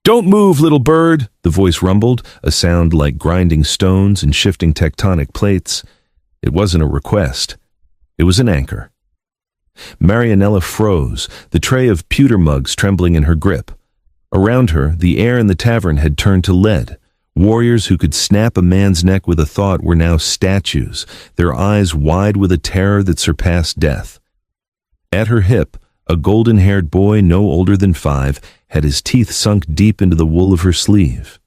"Don't move, little bird," the voice rumbled, a sound like grinding stones and shifting tectonic plates. It wasn't a request. It was an anchor. Marianella froze, the tray of pewter mugs trembling in her grip. Around her, the air in the tavern had turned to lead. Warriors who could snap a man's neck with a thought were now statues, their eyes wide with a terror that surpassed death. At her hip, a golden-haired boy no older than 5 had his teeth sunk deep into the wool of her sleeve.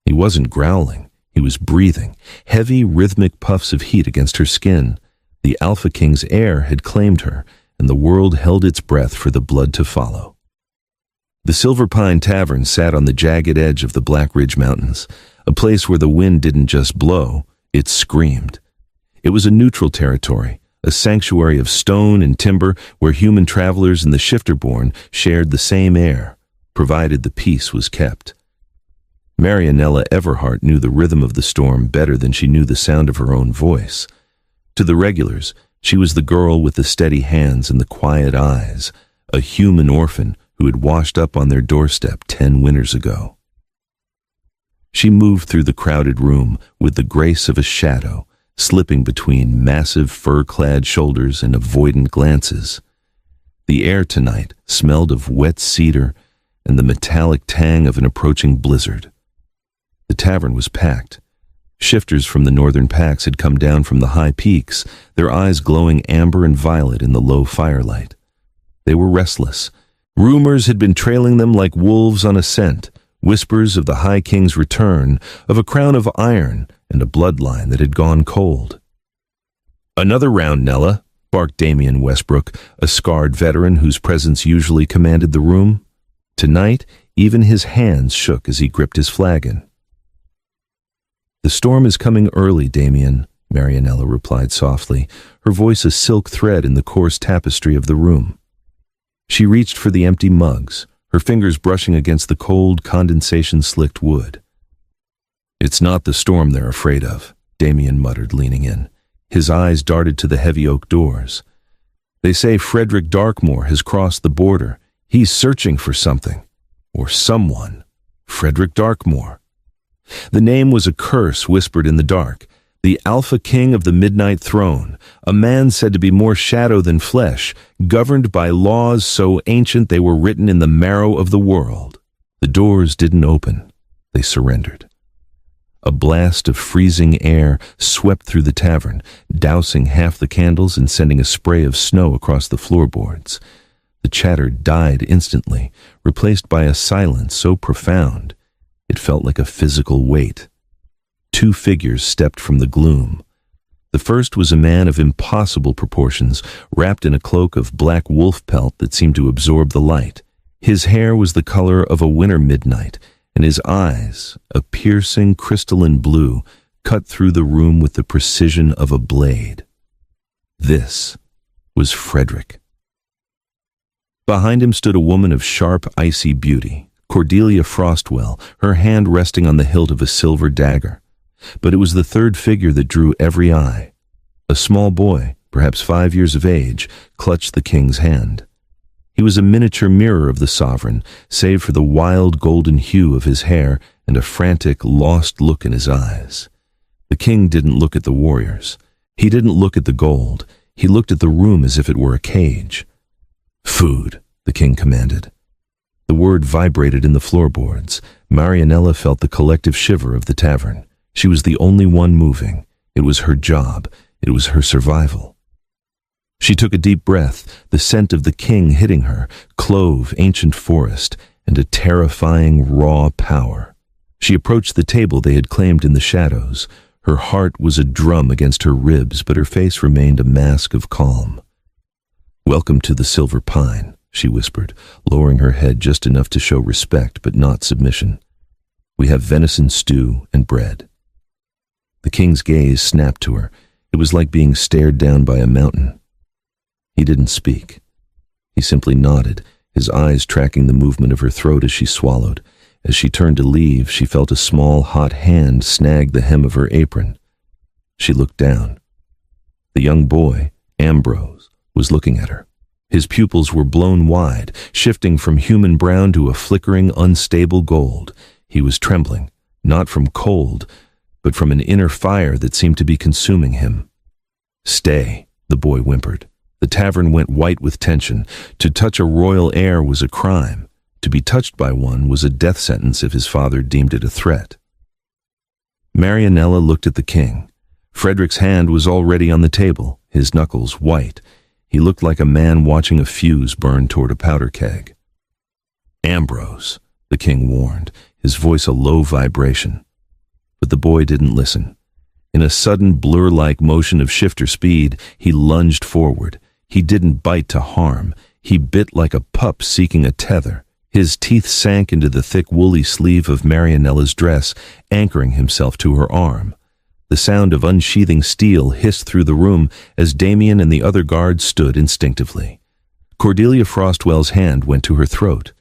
He wasn't growling, he was breathing, heavy, rhythmic puffs of heat against her skin. The Alpha King's heir had claimed her, and the world held its breath for the blood to follow. The Silver Pine Tavern sat on the jagged edge of the Black Ridge Mountains, a place where the wind didn't just blow, it screamed. It was a neutral territory, a sanctuary of stone and timber where human travelers and the shifter-born shared the same air, provided the peace was kept. Marianella Everhart knew the rhythm of the storm better than she knew the sound of her own voice. To the regulars, she was the girl with the steady hands and the quiet eyes, a human orphan who had washed up on their doorstep 10 winters ago. She moved through the crowded room with the grace of a shadow, slipping between massive fur-clad shoulders and avoidant glances. The air tonight smelled of wet cedar and the metallic tang of an approaching blizzard. The tavern was packed. Shifters from the northern packs had come down from the high peaks, their eyes glowing amber and violet in the low firelight. They were restless. Rumors had been trailing them like wolves on a scent, whispers of the High King's return, of a crown of iron and a bloodline that had gone cold. "Another round, Nella," barked Damian Westbrook, a scarred veteran whose presence usually commanded the room. Tonight, even his hands shook as he gripped his flagon. "The storm is coming early, Damian," Marianella replied softly, her voice a silk thread in the coarse tapestry of the room. She reached for the empty mugs, her fingers brushing against the cold, condensation-slicked wood. "It's not the storm they're afraid of," Damian muttered, leaning in. His eyes darted to the heavy oak doors. "They say Frederick Darkmoor has crossed the border. He's searching for something. Or someone. Frederick Darkmoor." The name was a curse whispered in the dark. The Alpha King of the Midnight Throne, a man said to be more shadow than flesh, governed by laws so ancient they were written in the marrow of the world. The doors didn't open. They surrendered. A blast of freezing air swept through the tavern, dousing half the candles and sending a spray of snow across the floorboards. The chatter died instantly, replaced by a silence so profound it felt like a physical weight. 2 figures stepped from the gloom. The first was a man of impossible proportions, wrapped in a cloak of black wolf pelt that seemed to absorb the light. His hair was the color of a winter midnight, and his eyes, a piercing crystalline blue, cut through the room with the precision of a blade. This was Frederick. Behind him stood a woman of sharp, icy beauty, Cordelia Frostwell, her hand resting on the hilt of a silver dagger. But it was the third figure that drew every eye. A small boy, perhaps 5 years of age, clutched the king's hand. He was a miniature mirror of the sovereign, save for the wild golden hue of his hair and a frantic, lost look in his eyes. The king didn't look at the warriors. He didn't look at the gold. He looked at the room as if it were a cage. "Food," the king commanded. The word vibrated in the floorboards. Marianella felt the collective shiver of the tavern. She was the only one moving. It was her job. It was her survival. She took a deep breath, the scent of the king hitting her, clove, ancient forest, and a terrifying, raw power. She approached the table they had claimed in the shadows. Her heart was a drum against her ribs, but her face remained a mask of calm. "Welcome to the Silver Pine," she whispered, lowering her head just enough to show respect but not submission. "We have venison stew and bread." The king's gaze snapped to her. It was like being stared down by a mountain. He didn't speak. He simply nodded, his eyes tracking the movement of her throat as she swallowed. As she turned to leave, she felt a small, hot hand snag the hem of her apron. She looked down. The young boy, Ambrose, was looking at her. His pupils were blown wide, shifting from human brown to a flickering, unstable gold. He was trembling, not from cold, but from an inner fire that seemed to be consuming him. "Stay," the boy whimpered. The tavern went white with tension. To touch a royal heir was a crime. To be touched by one was a death sentence if his father deemed it a threat. Marianella looked at the king. Frederick's hand was already on the table, his knuckles white. He looked like a man watching a fuse burn toward a powder keg. "Ambrose," the king warned, his voice a low vibration. But the boy didn't listen. In a sudden blur-like motion of shifter speed, he lunged forward. He didn't bite to harm. He bit like a pup seeking a tether. His teeth sank into the thick woolly sleeve of Marianella's dress, anchoring himself to her arm. The sound of unsheathing steel hissed through the room as Damien and the other guards stood instinctively. Cordelia Frostwell's hand went to her throat.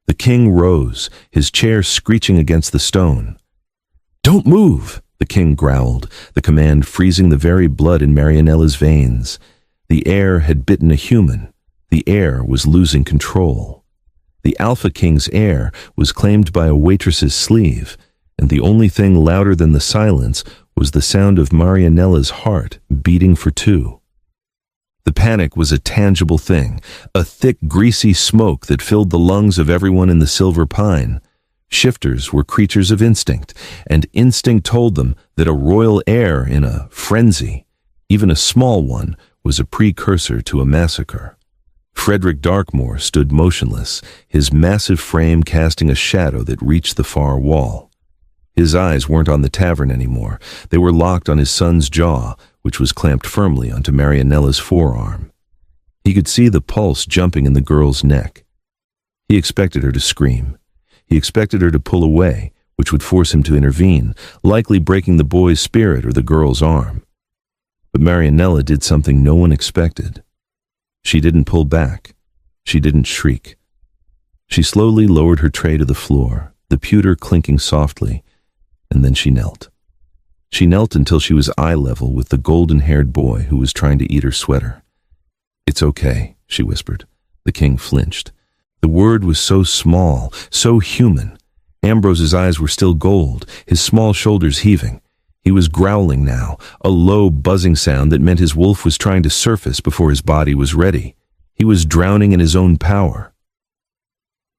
The king rose, his chair screeching against the stone. "Don't move!" the king growled, the command freezing the very blood in Marianella's veins. The air had bitten a human. The air was losing control. The Alpha King's heir was claimed by a waitress's sleeve, and the only thing louder than the silence was the sound of Marianella's heart beating for two. The panic was a tangible thing, a thick, greasy smoke that filled the lungs of everyone in the Silver Pine. Shifters were creatures of instinct, and instinct told them that a royal heir in a frenzy, even a small one, was a precursor to a massacre. Frederick Darkmoor stood motionless, his massive frame casting a shadow that reached the far wall. His eyes weren't on the tavern anymore. They were locked on his son's jaw, which was clamped firmly onto Marianella's forearm. He could see the pulse jumping in the girl's neck. He expected her to scream. He expected her to pull away, which would force him to intervene, likely breaking the boy's spirit or the girl's arm. But Marianella did something no one expected. She didn't pull back. She didn't shriek. She slowly lowered her tray to the floor, the pewter clinking softly, and then she knelt. She knelt until she was eye level with the golden-haired boy who was trying to eat her sweater. "It's okay," she whispered. The king flinched. The word was so small, so human. Ambrose's eyes were still gold, his small shoulders heaving. He was growling now, a low, buzzing sound that meant his wolf was trying to surface before his body was ready. He was drowning in his own power.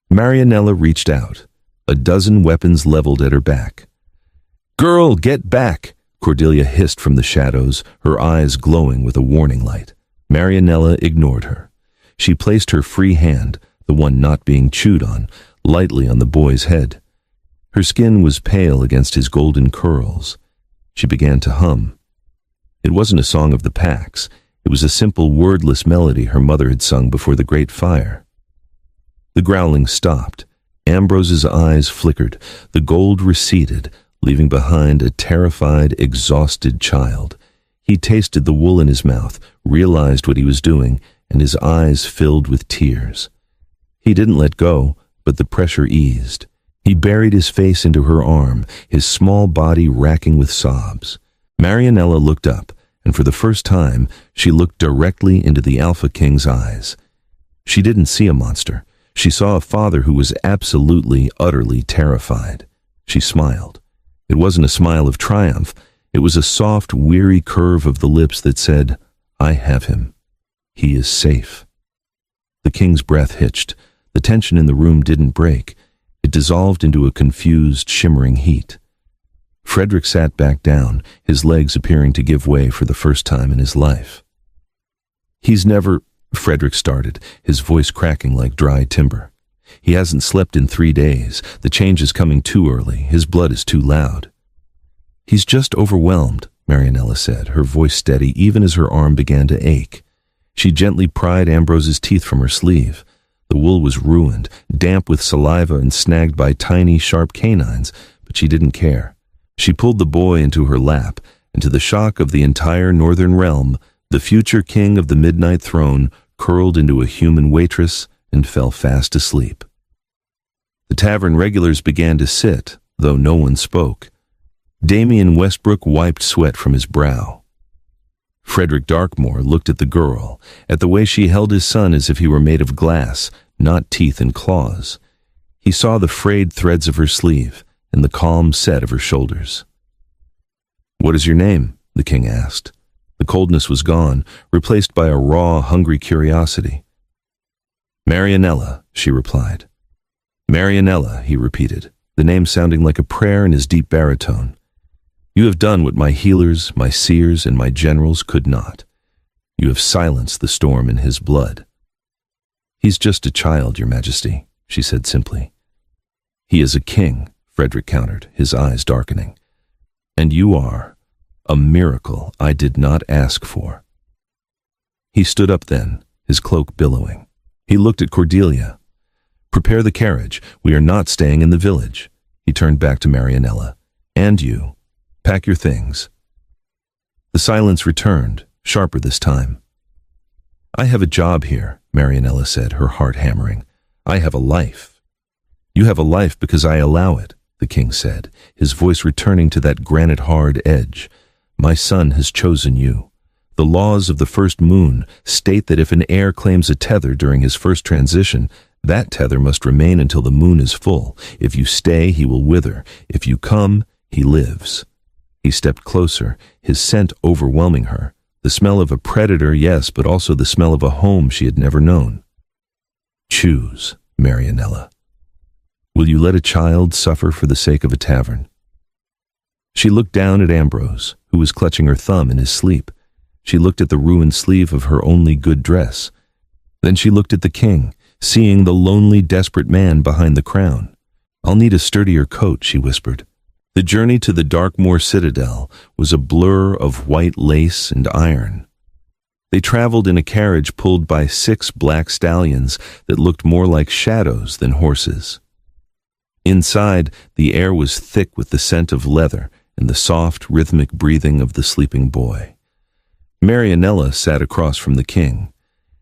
Marianella reached out, a dozen weapons leveled at her back. "Girl, get back!" Cordelia hissed from the shadows, her eyes glowing with a warning light. Marianella ignored her. She placed her free hand, the one not being chewed on, lightly on the boy's head. Her skin was pale against his golden curls. She began to hum. It wasn't a song of the Pax. It was a simple, wordless melody her mother had sung before the great fire. The growling stopped. Ambrose's eyes flickered. The gold receded, leaving behind a terrified, exhausted child. He tasted the wool in his mouth, realized what he was doing, and his eyes filled with tears. He didn't let go, but the pressure eased. He buried his face into her arm, his small body racking with sobs. Marianella looked up, and for the first time, she looked directly into the Alpha King's eyes. She didn't see a monster. She saw a father who was absolutely, utterly terrified. She smiled. It wasn't a smile of triumph. It was a soft, weary curve of the lips that said, "I have him. He is safe." The king's breath hitched. The tension in the room didn't break. It dissolved into a confused, shimmering heat. Frederick sat back down, his legs appearing to give way for the first time in his life. "He's never—" Frederick started, his voice cracking like dry timber. "He hasn't slept in 3 days. The change is coming too early. His blood is too loud." "He's just overwhelmed," Marianella said, her voice steady even as her arm began to ache. She gently pried Ambrose's teeth from her sleeve. The wool was ruined, damp with saliva and snagged by tiny, sharp canines, but she didn't care. She pulled the boy into her lap, and to the shock of the entire northern realm, the future king of the Midnight Throne curled into a human waitress and fell fast asleep. The tavern regulars began to sit, though no one spoke. Damien Westbrook wiped sweat from his brow. Frederick Darkmoor looked at the girl, at the way she held his son as if he were made of glass, not teeth and claws. He saw the frayed threads of her sleeve and the calm set of her shoulders. "What is your name?" the king asked. The coldness was gone, replaced by a raw, hungry curiosity. "Marianella," she replied. "Marianella," he repeated, the name sounding like a prayer in his deep baritone. "You have done what my healers, my seers, and my generals could not. You have silenced the storm in his blood." "He's just a child, your majesty," she said simply. "He is a king," Frederick countered, his eyes darkening. "And you are a miracle I did not ask for." He stood up then, his cloak billowing. He looked at Cordelia. "Prepare the carriage. We are not staying in the village." He turned back to Marianella. "And you. Pack your things." The silence returned, sharper this time. "I have a job here," Marianella said, her heart hammering. "I have a life." "You have a life because I allow it," the king said, his voice returning to that granite-hard edge. "My son has chosen you. The laws of the first moon state that if an heir claims a tether during his first transition, that tether must remain until the moon is full. If you stay, he will wither. If you come, he lives." He stepped closer, his scent overwhelming her. The smell of a predator, yes, but also the smell of a home she had never known. "Choose, Marianella. Will you let a child suffer for the sake of a tavern?" She looked down at Ambrose, who was clutching her thumb in his sleep. She looked at the ruined sleeve of her only good dress. Then she looked at the king, seeing the lonely, desperate man behind the crown. "I'll need a sturdier coat," she whispered. The journey to the Darkmoor citadel was a blur of white lace and iron. They traveled in a carriage pulled by 6 black stallions that looked more like shadows than horses. Inside, the air was thick with the scent of leather and the soft, rhythmic breathing of the sleeping boy. Marianella sat across from the king.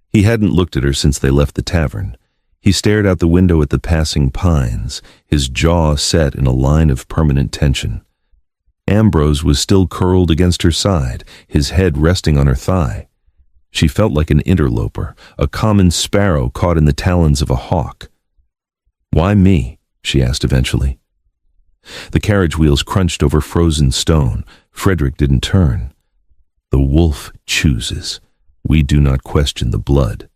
He hadn't looked at her since they left the tavern. He stared out the window at the passing pines, his jaw set in a line of permanent tension. Ambrose was still curled against her side, his head resting on her thigh. She felt like an interloper, a common sparrow caught in the talons of a hawk. "Why me?" she asked eventually. The carriage wheels crunched over frozen stone. Frederick didn't turn. "The wolf chooses. We do not question the blood."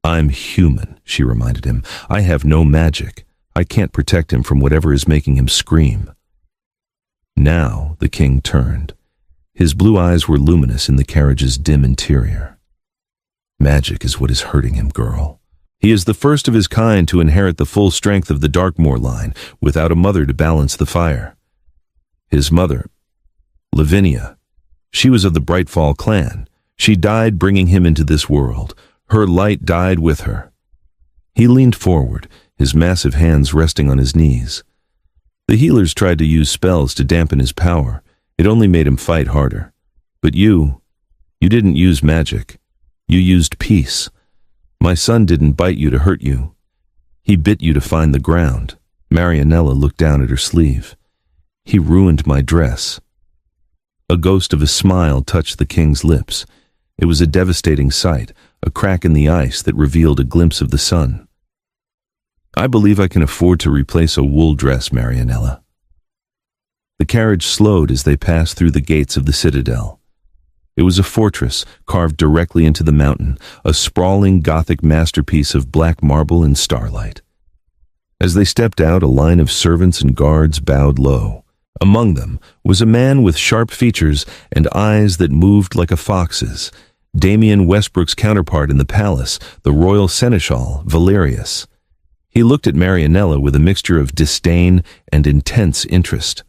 "I'm human," she reminded him. "I have no magic. I can't protect him from whatever is making him scream." Now the king turned. His blue eyes were luminous in the carriage's dim interior. "Magic is what is hurting him, girl. He is the first of his kind to inherit the full strength of the Darkmoor line, without a mother to balance the fire. His mother, Lavinia, she was of the Brightfall clan. She died bringing him into this world. Her light died with her." He leaned forward, his massive hands resting on his knees. "The healers tried to use spells to dampen his power. It only made him fight harder. But you didn't use magic. You used peace. My son didn't bite you to hurt you. He bit you to find the ground." Marianella looked down at her sleeve. "He ruined my dress." A ghost of a smile touched the king's lips. It was a devastating sight, a crack in the ice that revealed a glimpse of the sun. "I believe I can afford to replace a wool dress, Marianella." The carriage slowed as they passed through the gates of the citadel. It was a fortress carved directly into the mountain, a sprawling Gothic masterpiece of black marble and starlight. As they stepped out, a line of servants and guards bowed low. Among them was a man with sharp features and eyes that moved like a fox's, Damian Westbrook's counterpart in the palace, the royal seneschal, Valerius. He looked at Marianella with a mixture of disdain and intense interest.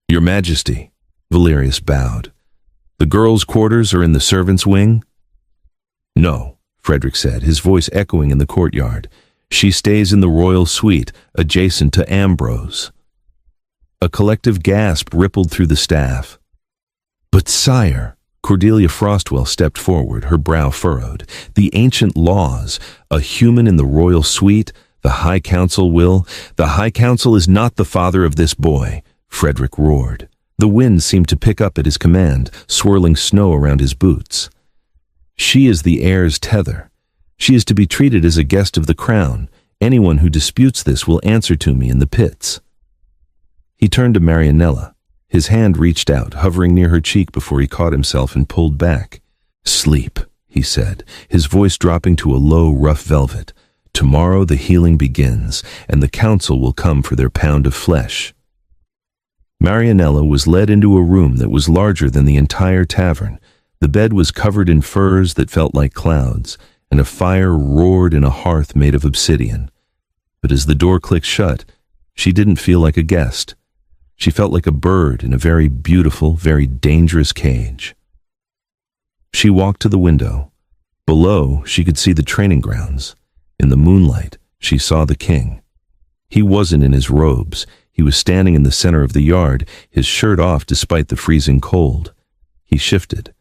"Your Majesty," Valerius bowed. "The girls' quarters are in the servants' wing?" "No," Frederick said, his voice echoing in the courtyard. "She stays in the royal suite, adjacent to Ambrose." A collective gasp rippled through the staff. "But sire," Cordelia Frostwell stepped forward, her brow furrowed. "The ancient laws, a human in the royal suite, the High Council will—" "The High Council is not the father of this boy," Frederick roared. The wind seemed to pick up at his command, swirling snow around his boots. She is the heir's tether. She is to be treated as a guest of the crown. Anyone who disputes this will answer to me in the pits. He turned to Marianella. His hand reached out, hovering near her cheek before he caught himself and pulled back. "Sleep," he said, his voice dropping to a low, rough velvet. "Tomorrow the healing begins, and the council will come for their pound of flesh." Marianella was led into a room that was larger than the entire tavern. The bed was covered in furs that felt like clouds, and a fire roared in a hearth made of obsidian. But as the door clicked shut, she didn't feel like a guest. She felt like a bird in a very beautiful, very dangerous cage. She walked to the window. Below, she could see the training grounds. In the moonlight, she saw the king. He wasn't in his robes. He was standing in the center of the yard, his shirt off despite the freezing cold. He shifted.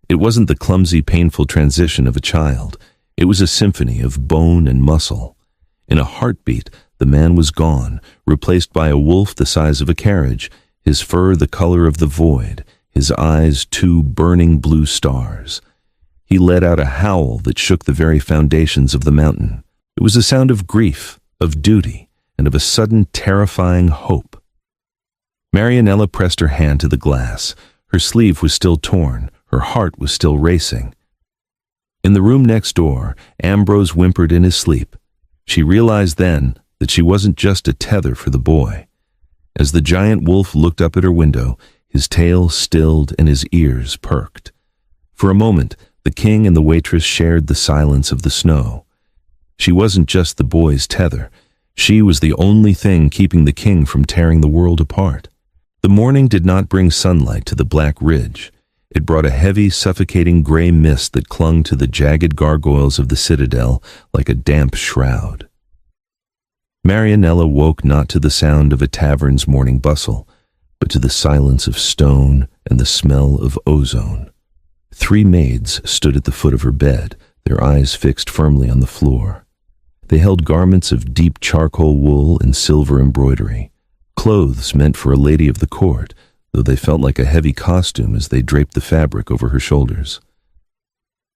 It wasn't the clumsy, painful transition of a child. It was a symphony of bone and muscle. In a heartbeat, the man was gone, replaced by a wolf the size of a carriage, his fur the color of the void, his eyes two burning blue stars. He let out a howl that shook the very foundations of the mountain. It was a sound of grief, of duty, and of a sudden terrifying hope. Marianella pressed her hand to the glass. Her sleeve was still torn. Her heart was still racing. In the room next door, Ambrose whimpered in his sleep. She realized then that she wasn't just a tether for the boy. As the giant wolf looked up at her window, his tail stilled and his ears perked. For a moment, the king and the waitress shared the silence of the snow. She wasn't just the boy's tether. She was the only thing keeping the king from tearing the world apart. The morning did not bring sunlight to the black ridge. It brought a heavy, suffocating gray mist that clung to the jagged gargoyles of the citadel like a damp shroud. Marianella woke not to the sound of a tavern's morning bustle, but to the silence of stone and the smell of ozone. 3 maids stood at the foot of her bed, their eyes fixed firmly on the floor. They held garments of deep charcoal wool and silver embroidery, clothes meant for a lady of the court, though they felt like a heavy costume as they draped the fabric over her shoulders.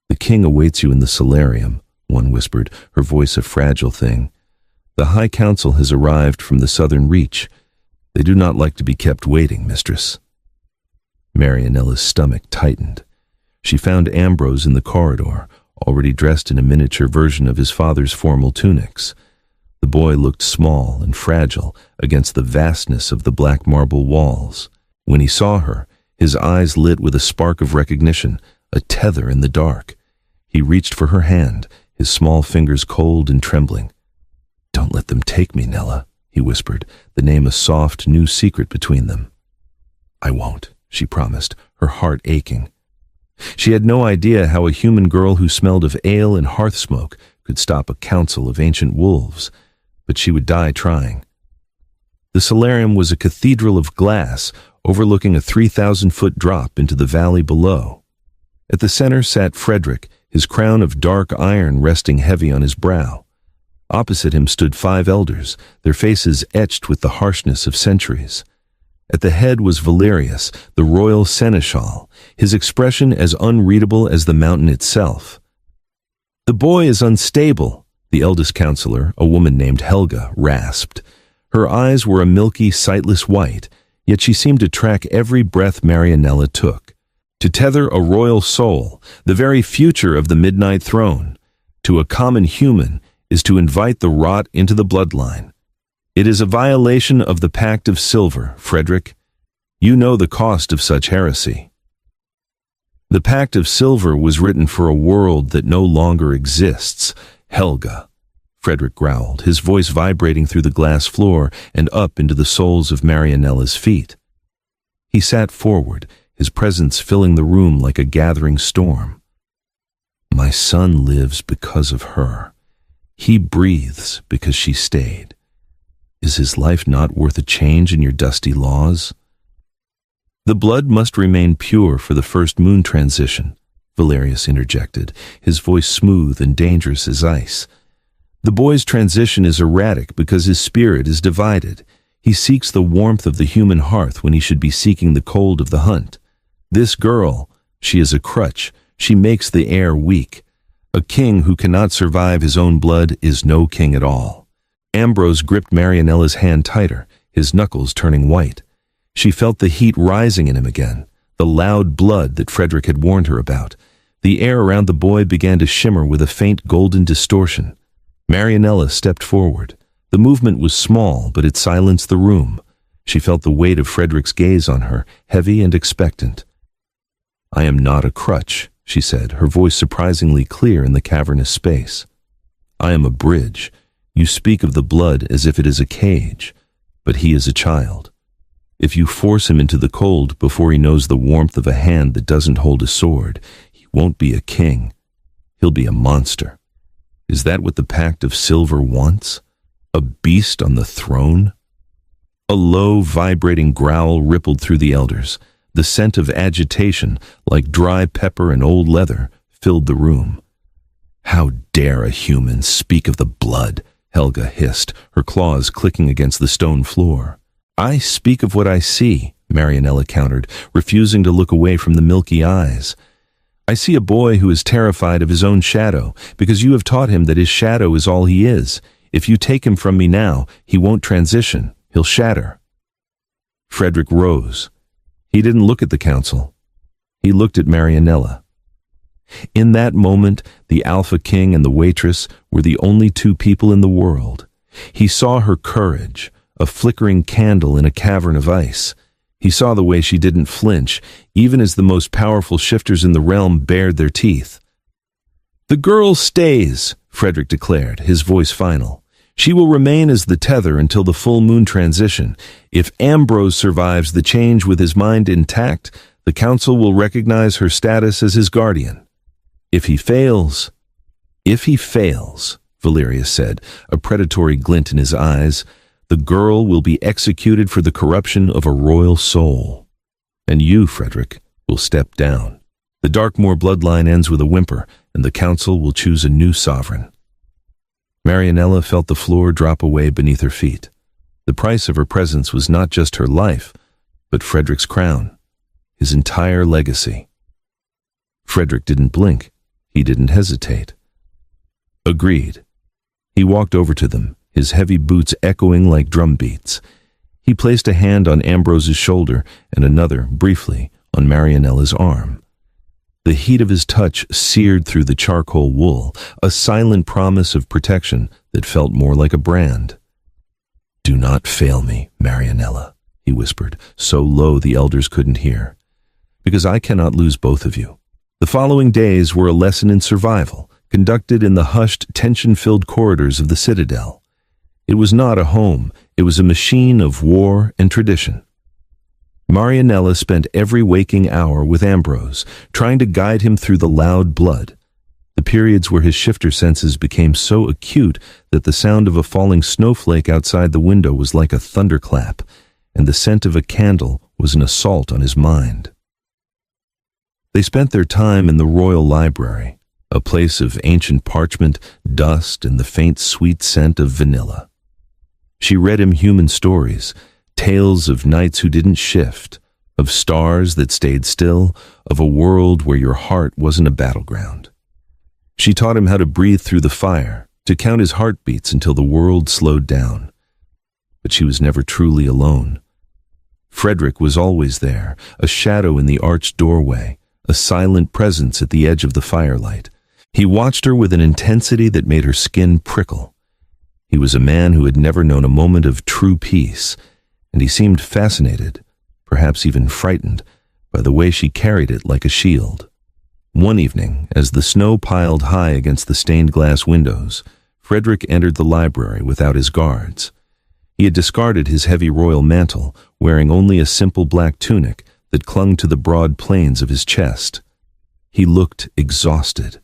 "The king awaits you in the solarium," one whispered, her voice a fragile thing. "The High Council has arrived from the southern reach. They do not like to be kept waiting, mistress." Marianella's stomach tightened. She found Ambrose in the corridor, already dressed in a miniature version of his father's formal tunics. The boy looked small and fragile against the vastness of the black marble walls. When he saw her, his eyes lit with a spark of recognition, a tether in the dark. He reached for her hand, his small fingers cold and trembling. "Don't let them take me, Nella," he whispered, the name a soft, new secret between them. "I won't," she promised, her heart aching. She had no idea how a human girl who smelled of ale and hearth smoke could stop a council of ancient wolves, but she would die trying. The solarium was a cathedral of glass overlooking a 3,000-foot drop into the valley below. At the center sat Frederick, his crown of dark iron resting heavy on his brow. Opposite him stood 5 elders, their faces etched with the harshness of centuries. At the head was Valerius, the royal seneschal, his expression as unreadable as the mountain itself. "The boy is unstable," the eldest counselor, a woman named Helga, rasped. Her eyes were a milky, sightless white, yet she seemed to track every breath Marianella took. To tether a royal soul, the very future of the Midnight Throne, to a common human is to invite the rot into the bloodline. It is a violation of the Pact of Silver, Frederick. You know the cost of such heresy. The Pact of Silver was written for a world that no longer exists. Helga, Frederick growled, his voice vibrating through the glass floor and up into the soles of Marianella's feet. He sat forward, his presence filling the room like a gathering storm. My son lives because of her. He breathes because she stayed. Is his life not worth a change in your dusty laws? The blood must remain pure for the first moon transition, Valerius interjected, his voice smooth and dangerous as ice. The boy's transition is erratic because his spirit is divided. He seeks the warmth of the human hearth when he should be seeking the cold of the hunt. This girl, she is a crutch. She makes the heir weak. A king who cannot survive his own blood is no king at all. Ambrose gripped Marianella's hand tighter, his knuckles turning white. She felt the heat rising in him again, the loud blood that Frederick had warned her about. The air around the boy began to shimmer with a faint golden distortion. Marianella stepped forward. The movement was small, but it silenced the room. She felt the weight of Frederick's gaze on her, heavy and expectant. "I am not a crutch," she said, her voice surprisingly clear in the cavernous space. "I am a bridge. You speak of the blood as if it is a cage, but he is a child. If you force him into the cold before he knows the warmth of a hand that doesn't hold a sword, he won't be a king. He'll be a monster. Is that what the Pact of Silver wants? A beast on the throne?" A low, vibrating growl rippled through the elders. The scent of agitation, like dry pepper and old leather, filled the room. "How dare a human speak of the blood?" Helga hissed, her claws clicking against the stone floor. "I speak of what I see," Marianella countered, refusing to look away from the milky eyes. "I see a boy who is terrified of his own shadow, because you have taught him that his shadow is all he is. If you take him from me now, he won't transition. He'll shatter." Frederick rose. He didn't look at the council. He looked at Marianella. In that moment, the Alpha King and the Waitress were the only two people in the world. He saw her courage, a flickering candle in a cavern of ice. He saw the way she didn't flinch, even as the most powerful shifters in the realm bared their teeth. "The girl stays," Frederick declared, his voice final. "She will remain as the tether until the full moon transition. If Ambrose survives the change with his mind intact, the council will recognize her status as his guardian. If he fails, Valerius said, a predatory glint in his eyes, the girl will be executed for the corruption of a royal soul. And you, Frederick, will step down. The Darkmoor bloodline ends with a whimper, and the council will choose a new sovereign." Marianella felt the floor drop away beneath her feet. The price of her presence was not just her life, but Frederick's crown, his entire legacy. Frederick didn't blink. He didn't hesitate. "Agreed." He walked over to them, his heavy boots echoing like drum beats. He placed a hand on Ambrose's shoulder and another, briefly, on Marianella's arm. The heat of his touch seared through the charcoal wool, a silent promise of protection that felt more like a brand. "Do not fail me, Marianella," he whispered, so low the elders couldn't hear, "because I cannot lose both of you." The following days were a lesson in survival, conducted in the hushed, tension-filled corridors of the citadel. It was not a home, it was a machine of war and tradition. Marianella spent every waking hour with Ambrose, trying to guide him through the loud blood. The periods where his shifter senses became so acute that the sound of a falling snowflake outside the window was like a thunderclap, and the scent of a candle was an assault on his mind. They spent their time in the royal library, a place of ancient parchment, dust, and the faint sweet scent of vanilla. She read him human stories, tales of knights who didn't shift, of stars that stayed still, of a world where your heart wasn't a battleground. She taught him how to breathe through the fire, to count his heartbeats until the world slowed down. But she was never truly alone. Frederick was always there, a shadow in the arched doorway, a silent presence at the edge of the firelight. He watched her with an intensity that made her skin prickle. He was a man who had never known a moment of true peace, and he seemed fascinated, perhaps even frightened, by the way she carried it like a shield. One evening, as the snow piled high against the stained glass windows, Frederick entered the library without his guards. He had discarded his heavy royal mantle, wearing only a simple black tunic that clung to the broad planes of his chest. He looked exhausted.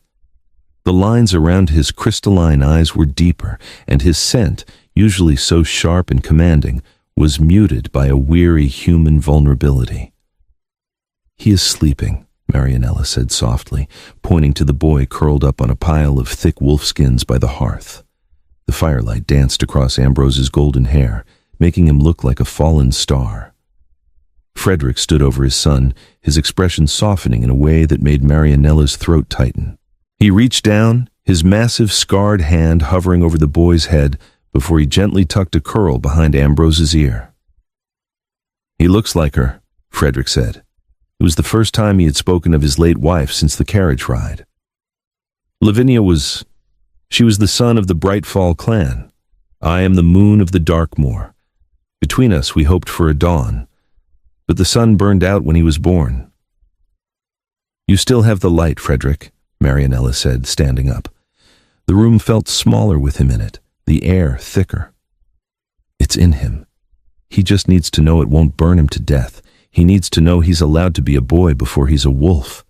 The lines around his crystalline eyes were deeper, and his scent, usually so sharp and commanding, was muted by a weary human vulnerability. "He is sleeping," Marianella said softly, pointing to the boy curled up on a pile of thick wolfskins by the hearth. The firelight danced across Ambrose's golden hair, making him look like a fallen star. Frederick stood over his son, his expression softening in a way that made Marianella's throat tighten. He reached down, his massive scarred hand hovering over the boy's head before he gently tucked a curl behind Ambrose's ear. "He looks like her," Frederick said. It was the first time he had spoken of his late wife since the carriage ride. Lavinia was the son of the Brightfall clan. I am the moon of the Darkmoor. Between us we hoped for a dawn, but the sun burned out when he was born. "You still have the light, Frederick," Marianella said, standing up. The room felt smaller with him in it, the air thicker. "It's in him. He just needs to know it won't burn him to death. He needs to know he's allowed to be a boy before he's a wolf."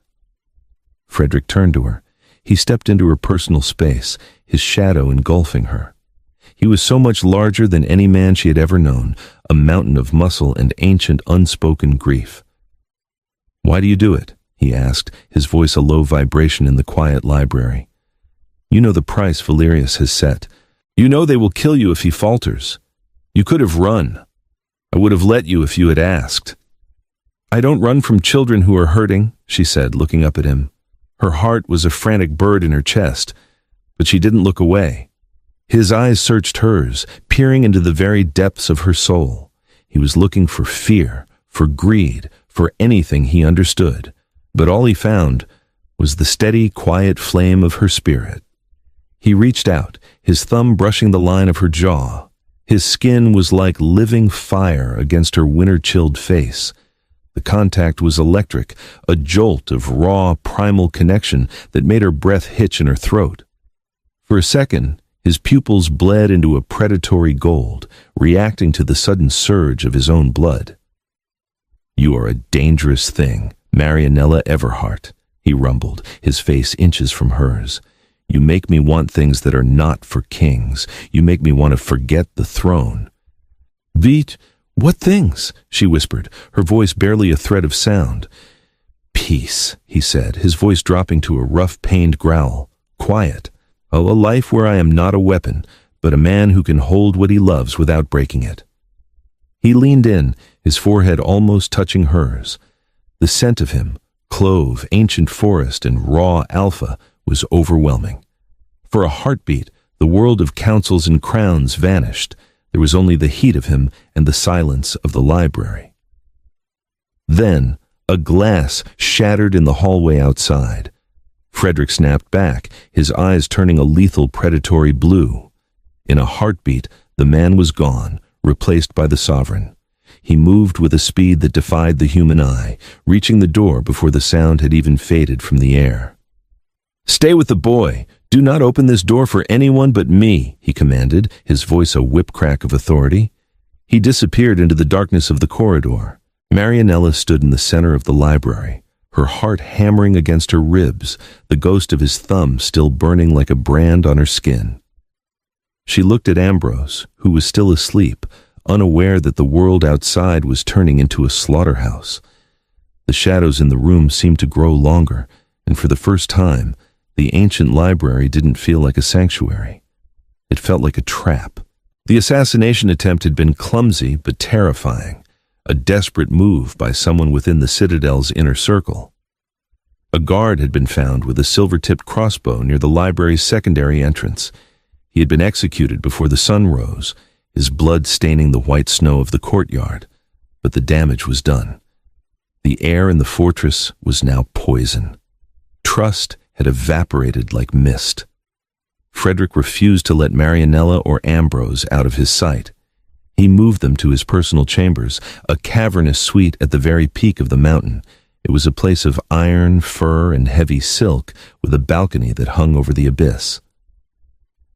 Frederick turned to her. He stepped into her personal space, his shadow engulfing her. He was so much larger than any man she had ever known, a mountain of muscle and ancient unspoken grief. "Why do you do it?" he asked, his voice a low vibration in the quiet library. "You know the price Valerius has set. You know they will kill you if he falters. You could have run. I would have let you if you had asked." "I don't run from children who are hurting," she said, looking up at him. Her heart was a frantic bird in her chest, but she didn't look away. His eyes searched hers, peering into the very depths of her soul. He was looking for fear, for greed, for anything he understood, but all he found was the steady, quiet flame of her spirit. He reached out, his thumb brushing the line of her jaw. His skin was like living fire against her winter-chilled face. The contact was electric, a jolt of raw, primal connection that made her breath hitch in her throat. For a second, his pupils bled into a predatory gold, reacting to the sudden surge of his own blood. "You are a dangerous thing, Marianella Everhart," he rumbled, his face inches from hers. "You make me want things that are not for kings. You make me want to forget the throne." "Vite, what things?" she whispered, her voice barely a thread of sound. "Peace," he said, his voice dropping to a rough, pained growl. "Quiet. A life where I am not a weapon, but a man who can hold what he loves without breaking it." He leaned in, his forehead almost touching hers. The scent of him, clove, ancient forest, and raw alpha, was overwhelming. For a heartbeat, the world of councils and crowns vanished. There was only the heat of him and the silence of the library. Then, a glass shattered in the hallway outside. Frederick snapped back, his eyes turning a lethal predatory blue. In a heartbeat, the man was gone, replaced by the sovereign. He moved with a speed that defied the human eye, reaching the door before the sound had even faded from the air. "Stay with the boy. Do not open this door for anyone but me," he commanded, his voice a whip-crack of authority. He disappeared into the darkness of the corridor. Marianella stood in the center of the library, her heart hammering against her ribs, the ghost of his thumb still burning like a brand on her skin. She looked at Ambrose, who was still asleep, unaware that the world outside was turning into a slaughterhouse. The shadows in the room seemed to grow longer, and for the first time, the ancient library didn't feel like a sanctuary. It felt like a trap. The assassination attempt had been clumsy but terrifying, a desperate move by someone within the Citadel's inner circle. A guard had been found with a silver-tipped crossbow near the library's secondary entrance. He had been executed before the sun rose, his blood staining the white snow of the courtyard, but the damage was done. The air in the fortress was now poison. Trust had evaporated like mist. Frederick refused to let Marianella or Ambrose out of his sight. He moved them to his personal chambers, a cavernous suite at the very peak of the mountain. It was a place of iron, fur, and heavy silk, with a balcony that hung over the abyss.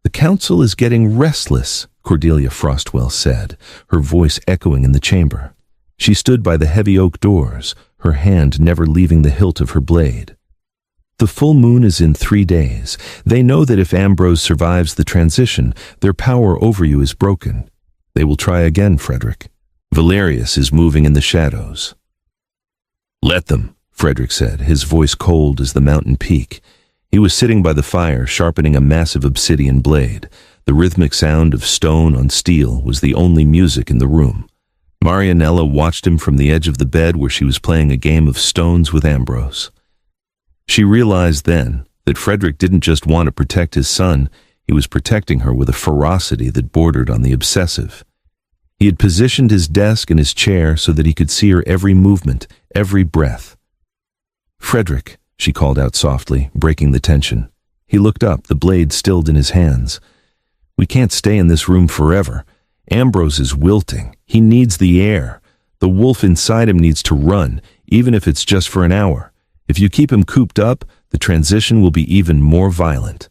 "The council is getting restless," Cordelia Frostwell said, her voice echoing in the chamber. She stood by the heavy oak doors, her hand never leaving the hilt of her blade. "The full moon is in 3 days. They know that if Ambrose survives the transition, their power over you is broken. They will try again, Frederick. Valerius is moving in the shadows." "Let them," Frederick said, his voice cold as the mountain peak. He was sitting by the fire, sharpening a massive obsidian blade. The rhythmic sound of stone on steel was the only music in the room. Marianella watched him from the edge of the bed where she was playing a game of stones with Ambrose. She realized then that Frederick didn't just want to protect his son, he was protecting her with a ferocity that bordered on the obsessive. He had positioned his desk and his chair so that he could see her every movement, every breath. "Frederick," she called out softly, breaking the tension. He looked up, the blade stilled in his hands. "We can't stay in this room forever. Ambrose is wilting. He needs the air. The wolf inside him needs to run, even if it's just for an hour. If you keep him cooped up, the transition will be even more violent."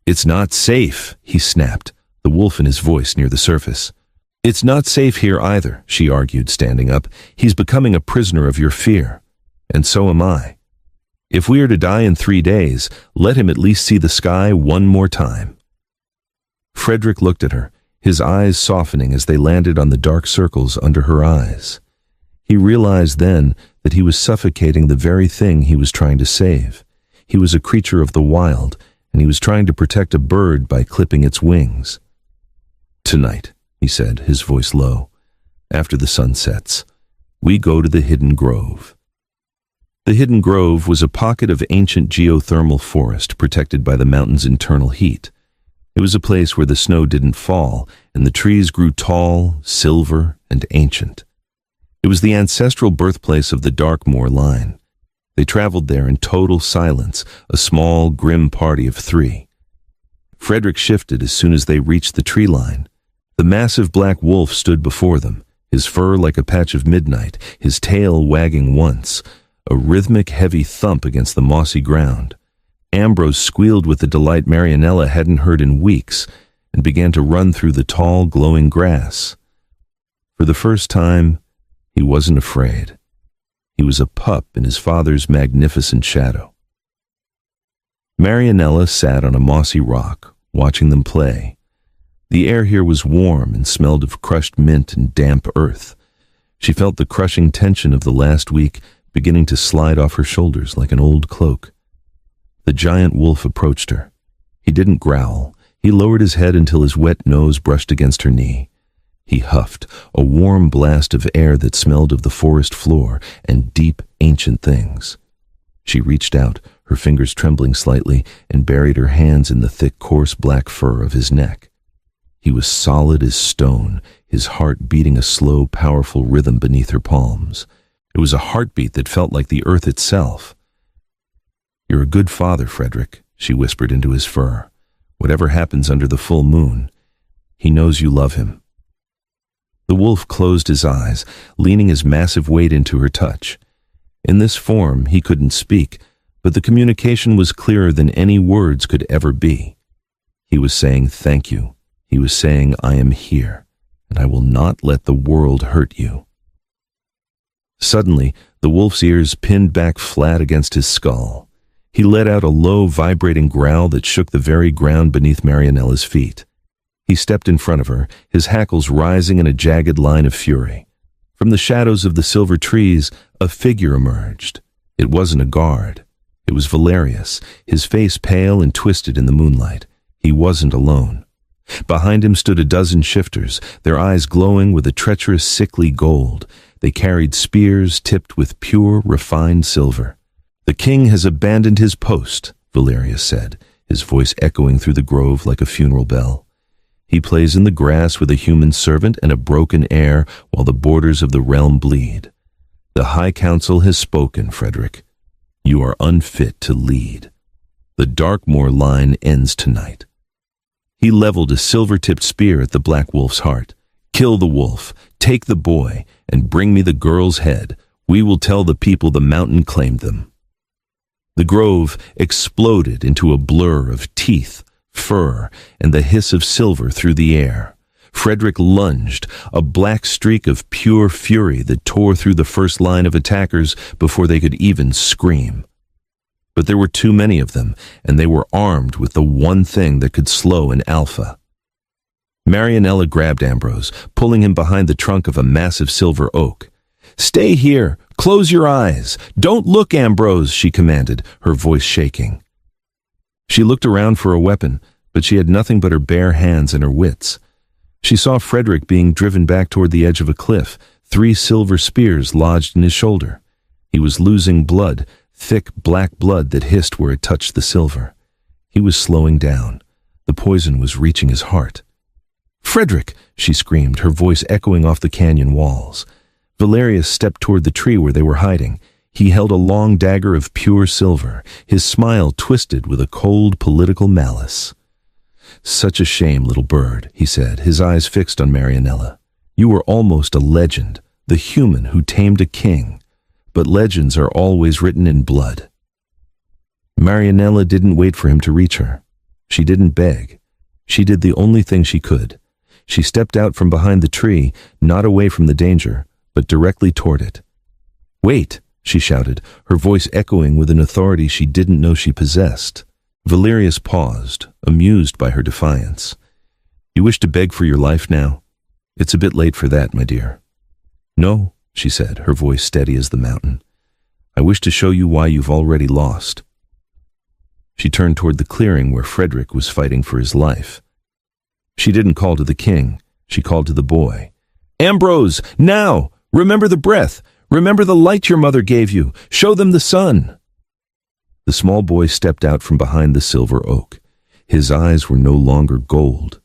"It's not safe," he snapped, the wolf in his voice near the surface. "It's not safe here either," she argued, standing up. "He's becoming a prisoner of your fear. And so am I. If we are to die in 3 days, let him at least see the sky one more time." Frederick looked at her, his eyes softening as they landed on the dark circles under her eyes. He realized then that he was suffocating the very thing he was trying to save. He was a creature of the wild, and he was trying to protect a bird by clipping its wings. "Tonight," he said, his voice low, "after the sun sets, we go to the Hidden Grove." The Hidden Grove was a pocket of ancient geothermal forest protected by the mountain's internal heat. It was a place where the snow didn't fall, and the trees grew tall, silver, and ancient. It was the ancestral birthplace of the Darkmoor line. They traveled there in total silence, a small, grim party of 3. Frederick shifted as soon as they reached the tree line. The massive black wolf stood before them, his fur like a patch of midnight, his tail wagging once, a rhythmic, heavy thump against the mossy ground. Ambrose squealed with the delight Marianella hadn't heard in weeks and began to run through the tall, glowing grass. For the first time, he wasn't afraid. He was a pup in his father's magnificent shadow. Marianella sat on a mossy rock, watching them play. The air here was warm and smelled of crushed mint and damp earth. She felt the crushing tension of the last week beginning to slide off her shoulders like an old cloak. The giant wolf approached her. He didn't growl. He lowered his head until his wet nose brushed against her knee. He huffed, a warm blast of air that smelled of the forest floor and deep, ancient things. She reached out, her fingers trembling slightly, and buried her hands in the thick, coarse black fur of his neck. He was solid as stone, his heart beating a slow, powerful rhythm beneath her palms. It was a heartbeat that felt like the earth itself. "You're a good father, Frederick," she whispered into his fur. "Whatever happens under the full moon, he knows you love him." The wolf closed his eyes, leaning his massive weight into her touch. In this form, he couldn't speak, but the communication was clearer than any words could ever be. He was saying thank you. He was saying, "I am here, and I will not let the world hurt you." Suddenly, the wolf's ears pinned back flat against his skull. He let out a low, vibrating growl that shook the very ground beneath Marianella's feet. He stepped in front of her, his hackles rising in a jagged line of fury. From the shadows of the silver trees, a figure emerged. It wasn't a guard. It was Valerius, his face pale and twisted in the moonlight. He wasn't alone. Behind him stood a dozen shifters, their eyes glowing with a treacherous, sickly gold. They carried spears tipped with pure, refined silver. "The king has abandoned his post," Valerius said, his voice echoing through the grove like a funeral bell. "He plays in the grass with a human servant and a broken heir while the borders of the realm bleed. The High Council has spoken, Frederick. You are unfit to lead. The Darkmoor line ends tonight." He leveled a silver-tipped spear at the black wolf's heart. "Kill the wolf, take the boy, and bring me the girl's head. We will tell the people the mountain claimed them." The grove exploded into a blur of teeth, fur, and the hiss of silver through the air. Frederick lunged, a black streak of pure fury that tore through the first line of attackers before they could even scream. But there were too many of them, and they were armed with the one thing that could slow an alpha. Marianella grabbed Ambrose, pulling him behind the trunk of a massive silver oak. "Stay here! Close your eyes! Don't look, Ambrose!" she commanded, her voice shaking. She looked around for a weapon, but she had nothing but her bare hands and her wits. She saw Frederick being driven back toward the edge of a cliff, 3 silver spears lodged in his shoulder. He was losing blood, thick black blood that hissed where it touched the silver. He was slowing down. The poison was reaching his heart. "Frederick!" she screamed, her voice echoing off the canyon walls. Valerius stepped toward the tree where they were hiding. He held a long dagger of pure silver, his smile twisted with a cold political malice. "Such a shame, little bird," he said, his eyes fixed on Marianella. "You were almost a legend, the human who tamed a king. But legends are always written in blood." Marianella didn't wait for him to reach her. She didn't beg. She did the only thing she could. She stepped out from behind the tree, not away from the danger, but directly toward it. "Wait!" she shouted, her voice echoing with an authority she didn't know she possessed. Valerius paused, amused by her defiance. "You wish to beg for your life now? It's a bit late for that, my dear." "No," she said, her voice steady as the mountain. "I wish to show you why you've already lost." She turned toward the clearing where Frederick was fighting for his life. She didn't call to the king, she called to the boy. "Ambrose, now! Remember the breath! Remember the light your mother gave you! Show them the sun!" The small boy stepped out from behind the silver oak. His eyes were no longer gold.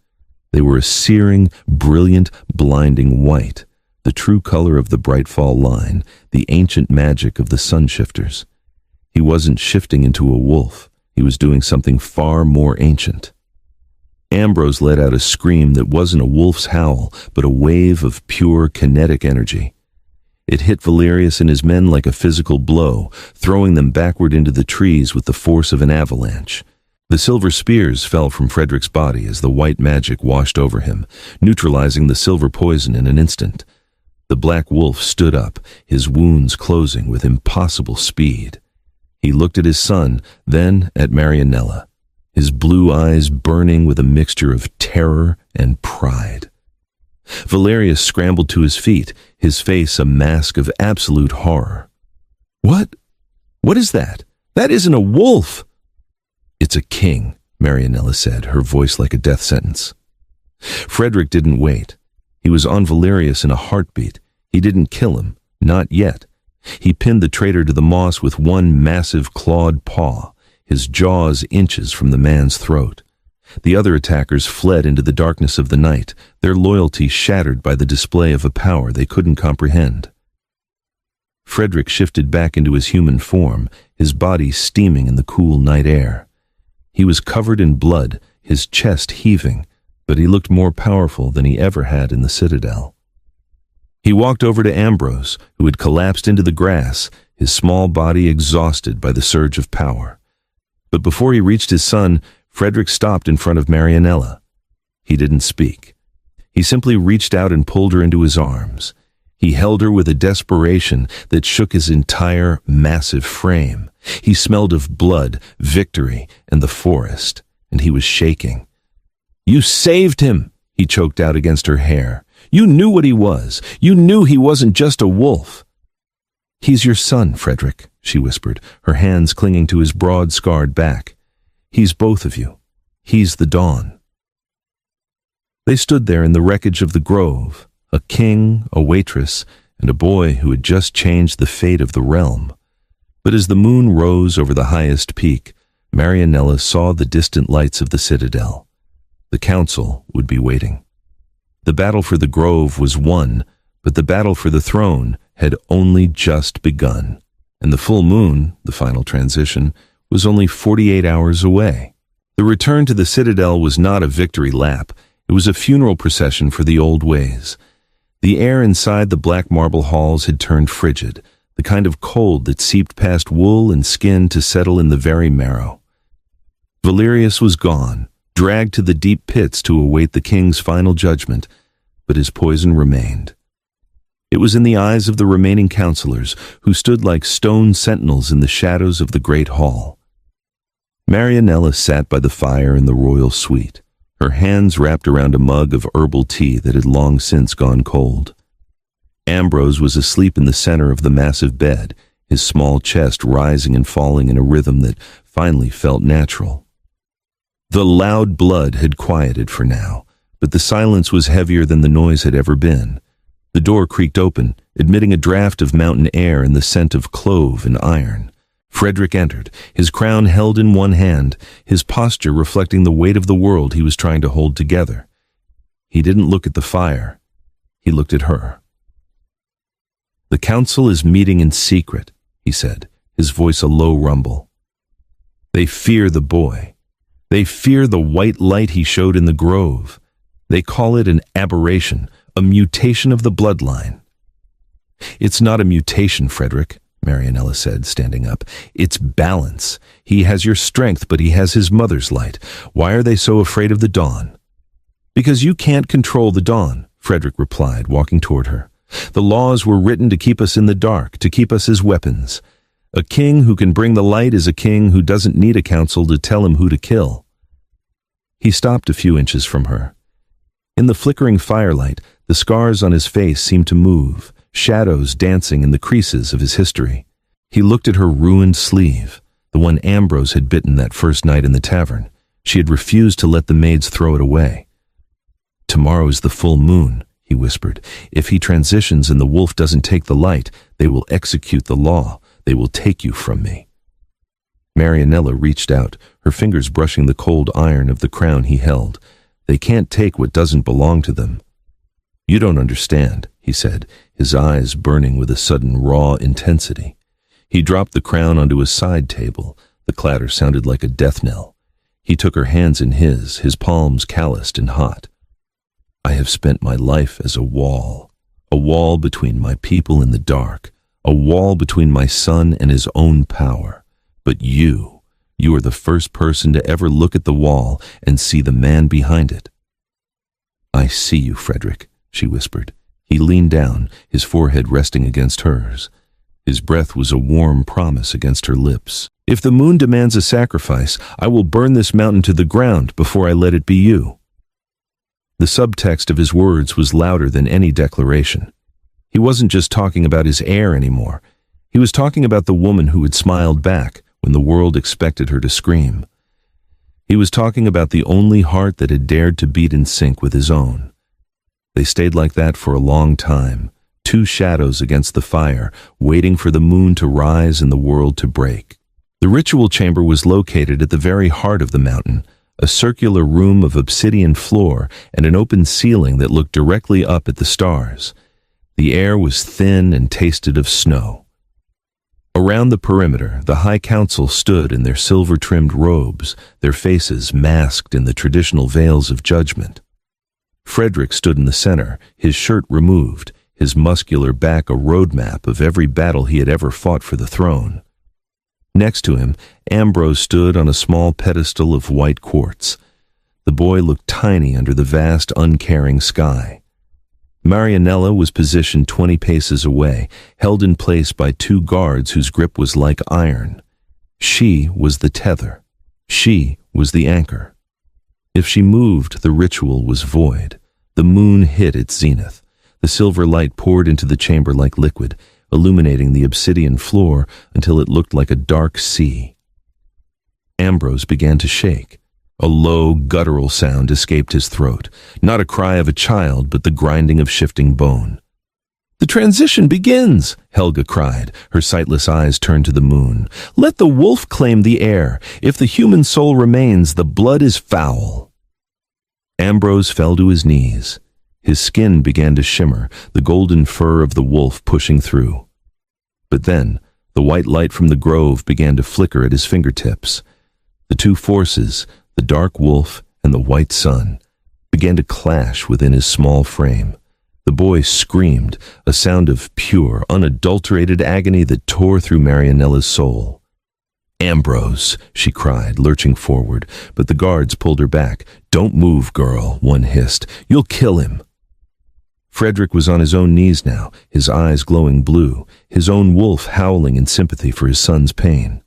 They were a searing, brilliant, blinding white, the true color of the bright fall line, the ancient magic of the sun shifters. He wasn't shifting into a wolf. He was doing something far more ancient. Ambrose let out a scream that wasn't a wolf's howl, but a wave of pure kinetic energy. It hit Valerius and his men like a physical blow, throwing them backward into the trees with the force of an avalanche. The silver spears fell from Frederick's body as the white magic washed over him, neutralizing the silver poison in an instant. The black wolf stood up, his wounds closing with impossible speed. He looked at his son, then at Marianella, his blue eyes burning with a mixture of terror and pride. Valerius scrambled to his feet, his face a mask of absolute horror. What is that? That isn't a wolf!" "It's a king," Marianella said, her voice like a death sentence. Frederick didn't wait. He was on Valerius in a heartbeat. He didn't kill him, not yet. He pinned the traitor to the moss with one massive clawed paw, his jaws inches from the man's throat. The other attackers fled into the darkness of the night, their loyalty shattered by the display of a power they couldn't comprehend. Frederick shifted back into his human form, his body steaming in the cool night air. He was covered in blood, his chest heaving, but he looked more powerful than he ever had in the citadel. He walked over to Ambrose, who had collapsed into the grass, his small body exhausted by the surge of power. But before he reached his son, Frederick stopped in front of Marianella. He didn't speak. He simply reached out and pulled her into his arms. He held her with a desperation that shook his entire massive frame. He smelled of blood, victory, and the forest, and he was shaking. "You saved him!" he choked out against her hair. "You knew what he was. You knew he wasn't just a wolf." "He's your son, Frederick," she whispered, her hands clinging to his broad, scarred back. "He's both of you. He's the dawn." They stood there in the wreckage of the grove, a king, a waitress, and a boy who had just changed the fate of the realm. But as the moon rose over the highest peak, Marianella saw the distant lights of the citadel. The council would be waiting. The battle for the grove was won, but the battle for the throne had only just begun, and the full moon, the final transition, was only 48 hours away. The return to the citadel was not a victory lap. It was a funeral procession for the old ways. The air inside the black marble halls had turned frigid, the kind of cold that seeped past wool and skin to settle in the very marrow. Valerius was gone, dragged to the deep pits to await the king's final judgment, but his poison remained. It was in the eyes of the remaining counselors, who stood like stone sentinels in the shadows of the great hall. Marianella sat by the fire in the royal suite, her hands wrapped around a mug of herbal tea that had long since gone cold. Ambrose was asleep in the center of the massive bed, his small chest rising and falling in a rhythm that finally felt natural. The loud blood had quieted for now, but the silence was heavier than the noise had ever been. The door creaked open, admitting a draft of mountain air and the scent of clove and iron. Frederick entered, his crown held in one hand, his posture reflecting the weight of the world he was trying to hold together. He didn't look at the fire. He looked at her. "The council is meeting in secret," he said, his voice a low rumble. "They fear the boy. They fear the white light he showed in the grove. They call it an aberration, a mutation of the bloodline." "It's not a mutation, Frederick," Marianella said, standing up. "It's balance. He has your strength, but he has his mother's light. Why are they so afraid of the dawn?" "Because you can't control the dawn," Frederick replied, walking toward her. "The laws were written to keep us in the dark, to keep us as weapons. A king who can bring the light is a king who doesn't need a council to tell him who to kill." He stopped a few inches from her. In the flickering firelight, the scars on his face seemed to move, shadows dancing in the creases of his history. He looked at her ruined sleeve, the one Ambrose had bitten that first night in the tavern. She had refused to let the maids throw it away. "Tomorrow is the full moon," he whispered. "If he transitions and the wolf doesn't take the light, they will execute the law. They will take you from me." Marianella reached out, her fingers brushing the cold iron of the crown he held. "They can't take what doesn't belong to them." "You don't understand," he said, his eyes burning with a sudden raw intensity. He dropped the crown onto a side table. The clatter sounded like a death knell. He took her hands in his palms calloused and hot. "I have spent my life as a wall between my people in the dark, a wall between my son and his own power. But you are the first person to ever look at the wall and see the man behind it." "I see you, Frederick," she whispered. He leaned down, his forehead resting against hers. His breath was a warm promise against her lips. "If the moon demands a sacrifice, I will burn this mountain to the ground before I let it be you." The subtext of his words was louder than any declaration. He wasn't just talking about his heir anymore. He was talking about the woman who had smiled back when the world expected her to scream. He was talking about the only heart that had dared to beat in sync with his own. They stayed like that for a long time, two shadows against the fire, waiting for the moon to rise and the world to break. The ritual chamber was located at the very heart of the mountain, a circular room of obsidian floor and an open ceiling that looked directly up at the stars. The air was thin and tasted of snow. Around the perimeter, the High Council stood in their silver-trimmed robes, their faces masked in the traditional veils of judgment. Frederick stood in the center, his shirt removed, his muscular back a roadmap of every battle he had ever fought for the throne. Next to him, Ambrose stood on a small pedestal of white quartz. The boy looked tiny under the vast, uncaring sky. Marianella was positioned 20 paces away, held in place by two guards whose grip was like iron. She was the tether. She was the anchor. If she moved, the ritual was void. The moon hit its zenith. The silver light poured into the chamber like liquid, illuminating the obsidian floor until it looked like a dark sea. Ambrose began to shake. A low, guttural sound escaped his throat, not a cry of a child, but the grinding of shifting bone. "The transition begins," Helga cried, her sightless eyes turned to the moon. "Let the wolf claim the air. If the human soul remains, the blood is foul." Ambrose fell to his knees. His skin began to shimmer, the golden fur of the wolf pushing through. But then, the white light from the grove began to flicker at his fingertips. The two forces, the dark wolf and the white sun, began to clash within his small frame. The boy screamed, a sound of pure, unadulterated agony that tore through Marianella's soul. "Ambrose," she cried, lurching forward, but the guards pulled her back. "Don't move, girl," one hissed. "You'll kill him." Frederick was on his own knees now, his eyes glowing blue, his own wolf howling in sympathy for his son's pain.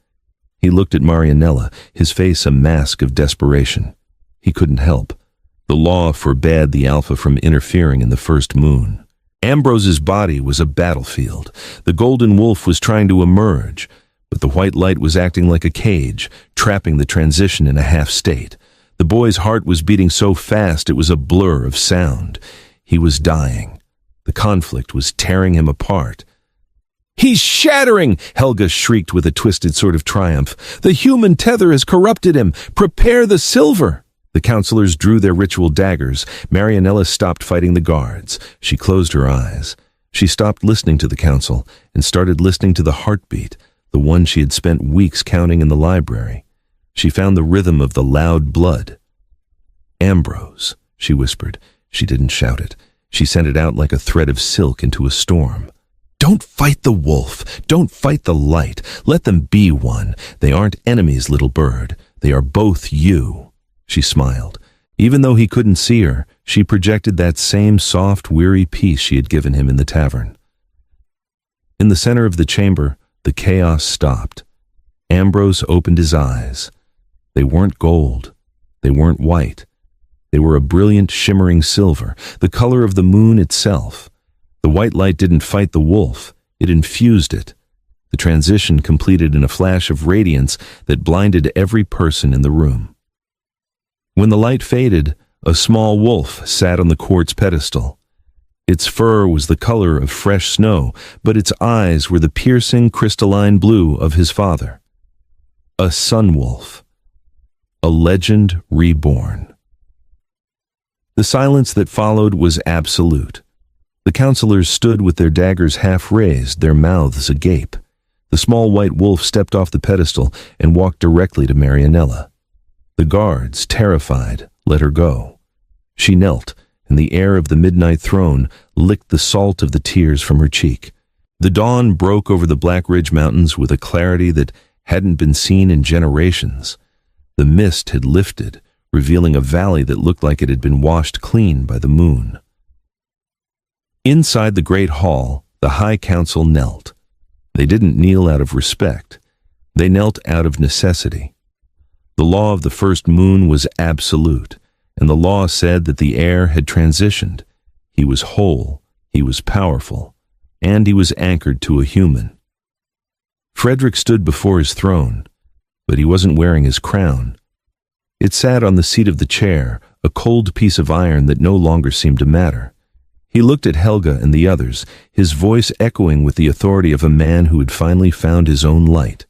He looked at Marianella, his face a mask of desperation. He couldn't help. The law forbade the Alpha from interfering in the first moon. Ambrose's body was a battlefield. The golden wolf was trying to emerge, but the white light was acting like a cage, trapping the transition in a half-state. The boy's heart was beating so fast it was a blur of sound. He was dying. The conflict was tearing him apart. "He's shattering!" Helga shrieked with a twisted sort of triumph. "The human tether has corrupted him! Prepare the silver!" The counselors drew their ritual daggers. Marianella stopped fighting the guards. She closed her eyes. She stopped listening to the council and started listening to the heartbeat, the one she had spent weeks counting in the library. She found the rhythm of the loud blood. "Ambrose," she whispered. She didn't shout it. She sent it out like a thread of silk into a storm. "Don't fight the wolf. Don't fight the light. Let them be one. They aren't enemies, little bird. They are both you." She smiled. Even though he couldn't see her, she projected that same soft, weary peace she had given him in the tavern. In the center of the chamber, the chaos stopped. Ambrose opened his eyes. They weren't gold. They weren't white. They were a brilliant, shimmering silver, the color of the moon itself. The white light didn't fight the wolf. It infused it. The transition completed in a flash of radiance that blinded every person in the room. When the light faded, a small wolf sat on the quartz pedestal. Its fur was the color of fresh snow, but its eyes were the piercing, crystalline blue of his father. A sun wolf. A legend reborn. The silence that followed was absolute. The counselors stood with their daggers half raised, their mouths agape. The small white wolf stepped off the pedestal and walked directly to Marianella. The guards, terrified, let her go. She knelt, and the air of the midnight throne licked the salt of the tears from her cheek. The dawn broke over the Black Ridge Mountains with a clarity that hadn't been seen in generations. The mist had lifted, revealing a valley that looked like it had been washed clean by the moon. Inside the great hall, the High Council knelt. They didn't kneel out of respect. They knelt out of necessity. The law of the first moon was absolute, and the law said that the heir had transitioned. He was whole, he was powerful, and he was anchored to a human. Frederick stood before his throne, but he wasn't wearing his crown. It sat on the seat of the chair, a cold piece of iron that no longer seemed to matter. He looked at Helga and the others, his voice echoing with the authority of a man who had finally found his own light.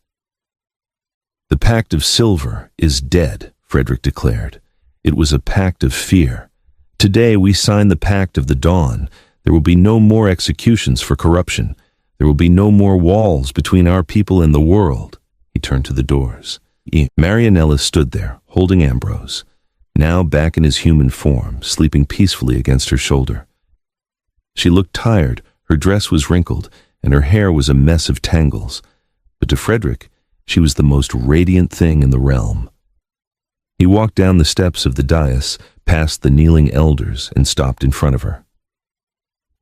"The pact of silver is dead," Frederick declared. "It was a pact of fear. Today we sign the pact of the dawn. There will be no more executions for corruption. There will be no more walls between our people and the world." He turned to the doors. Marianella stood there, holding Ambrose, now back in his human form, sleeping peacefully against her shoulder. She looked tired, her dress was wrinkled, and her hair was a mess of tangles. But to Frederick, she was the most radiant thing in the realm. He walked down the steps of the dais, past the kneeling elders, and stopped in front of her.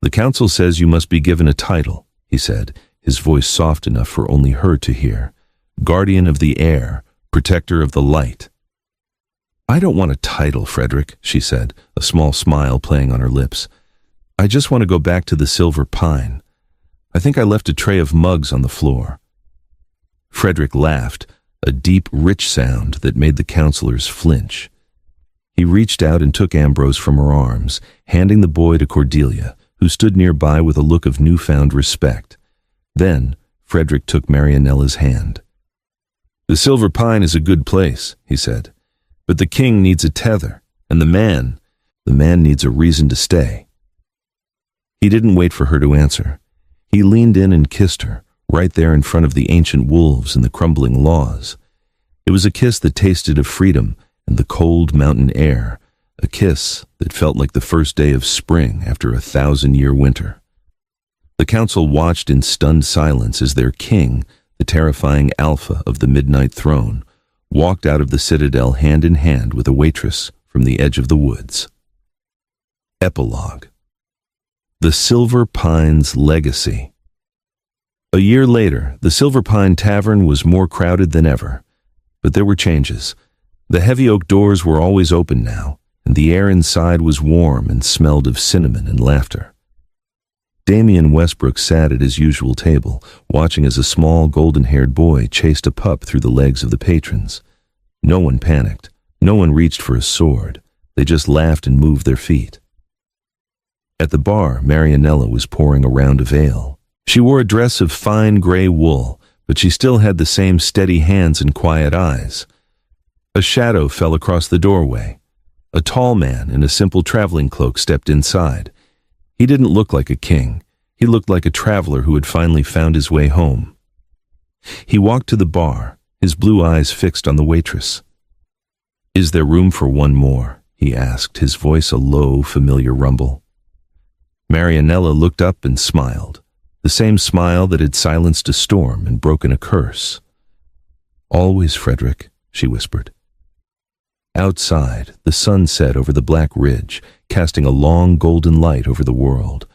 "The council says you must be given a title," he said, his voice soft enough for only her to hear. "Guardian of the air, protector of the light." "I don't want a title, Frederick," she said, a small smile playing on her lips. "I just want to go back to the Silver Pine. I think I left a tray of mugs on the floor." Frederick laughed, a deep, rich sound that made the counselors flinch. He reached out and took Ambrose from her arms, handing the boy to Cordelia, who stood nearby with a look of newfound respect. Then Frederick took Marianella's hand. "The Silver Pine is a good place," he said, "but the king needs a tether, and the man needs a reason to stay." He didn't wait for her to answer. He leaned in and kissed her, right there in front of the ancient wolves and the crumbling laws. It was a kiss that tasted of freedom and the cold mountain air, a kiss that felt like the first day of spring after a 1,000-year winter. The council watched in stunned silence as their king, the terrifying alpha of the midnight throne, walked out of the citadel hand in hand with a waitress from the edge of the woods. Epilogue. The Silver Pine's legacy. A year later, the Silver Pine Tavern was more crowded than ever. But there were changes. The heavy oak doors were always open now, and the air inside was warm and smelled of cinnamon and laughter. Damian Westbrook sat at his usual table, watching as a small golden-haired boy chased a pup through the legs of the patrons. No one panicked, No one reached for a sword. They just laughed and moved their feet. At the bar, Marianella was pouring a round of ale. She wore a dress of fine gray wool, but she still had the same steady hands and quiet eyes. A shadow fell across the doorway. A tall man in a simple traveling cloak stepped inside. He didn't look like a king. He looked like a traveler who had finally found his way home. He walked to the bar, his blue eyes fixed on the waitress. "Is there room for one more?" he asked, his voice a low, familiar rumble. Marianella looked up and smiled, the same smile that had silenced a storm and broken a curse. "Always, Frederick," she whispered. Outside, the sun set over the black ridge, casting a long golden light over the world.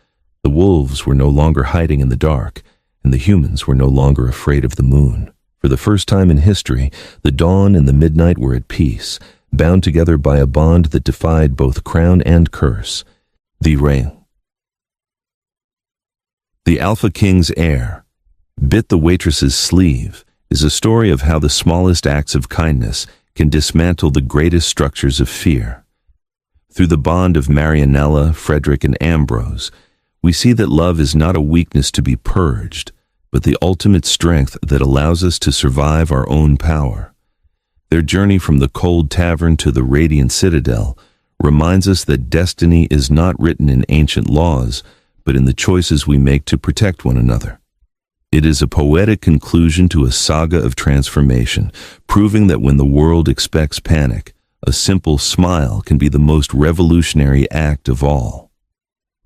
The wolves were no longer hiding in the dark, and the humans were no longer afraid of the moon. For the first time in history, the dawn and the midnight were at peace, bound together by a bond that defied both crown and curse. The Heir. The Alpha King's Heir, Bit the Waitress's Sleeve, is a story of how the smallest acts of kindness can dismantle the greatest structures of fear. Through the bond of Marianella, Frederick, and Ambrose, we see that love is not a weakness to be purged, but the ultimate strength that allows us to survive our own power. Their journey from the cold tavern to the radiant citadel reminds us that destiny is not written in ancient laws, but in the choices we make to protect one another. It is a poetic conclusion to a saga of transformation, proving that when the world expects panic, a simple smile can be the most revolutionary act of all.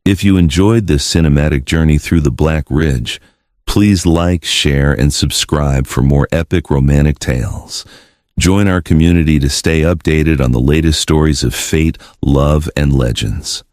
If you enjoyed this cinematic journey through the Black Ridge, please like, share, and subscribe for more epic romantic tales. Join our community to stay updated on the latest stories of fate, love, and legends.